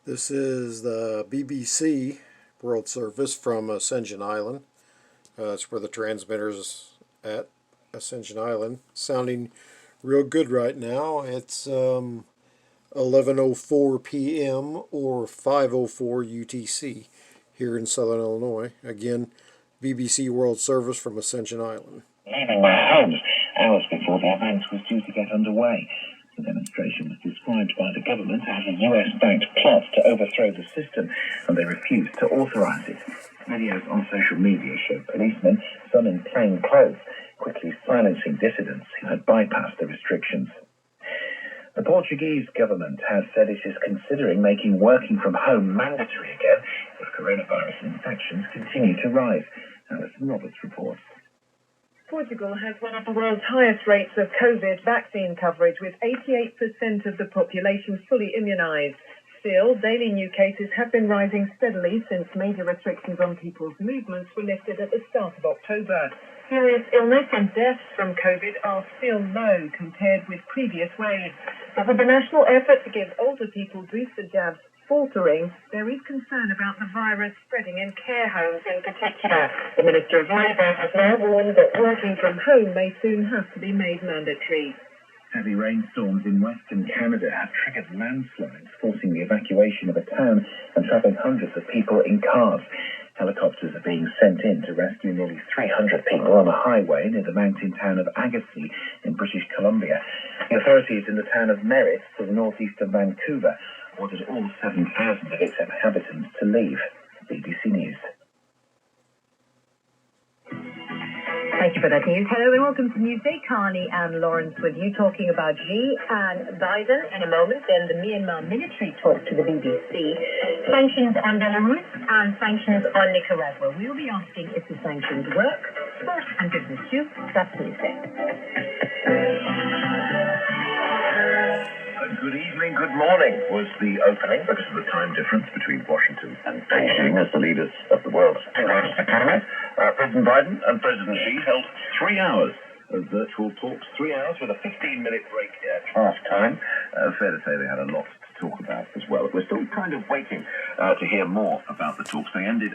This is the BBC World Service from Ascension Island. That's where the transmitter's at, Ascension Island. Sounding real good right now. It's 11:04 p.m. or 5:04 UTC here in Southern Illinois. Again, BBC World Service from Ascension Island. Leaving their homes hours before the event was due to get underway. The demonstration was described by the government as a US-backed plot to overthrow the system, and they refused to authorize it. Videos on social media show policemen, some in plain clothes, quickly silencing dissidents who had bypassed the restrictions. The Portuguese government has said it is considering making working from home mandatory again if coronavirus infections continue to rise. Alison Roberts reports. Portugal has one of the world's highest rates of COVID vaccine coverage, with 88% of the population fully immunised. Still, daily new cases have been rising steadily since major restrictions on people's movements were lifted at the start of October. Serious illness and deaths from COVID are still low compared with previous waves. But with the national effort to give older people booster jabs faltering, there is concern about the virus spreading in care homes in particular. The Minister of Labour has now warned that working from home may soon have to be made mandatory. Heavy rainstorms in western Canada have triggered landslides, forcing the evacuation of a town and trapping hundreds of people in cars. Helicopters are being sent in to rescue nearly 300 people on a highway near the mountain town of Agassiz in British Columbia. The authorities in the town of Merritt, to the northeast of Vancouver, ordered all 7,000 of its inhabitants to leave. BBC News. Thank you for that news. Hello and welcome to Newsday. Carney and Lawrence with you, talking about Xi and Biden in a moment. Then the Myanmar military talk to the BBC. Sanctions on Belarus and sanctions on Nicaragua. We'll be asking if the sanctions work. Sport and business too. That's Newsday. Good evening, good morning was the opening because of the time difference between Washington and Beijing as the leaders of the world's largest economies. President Biden and President Xi held 3 hours of virtual talks, 3 hours with a 15-minute break at half time. Fair to say they had a lot to talk about as well. We're still kind of waiting to hear more about the talks. They ended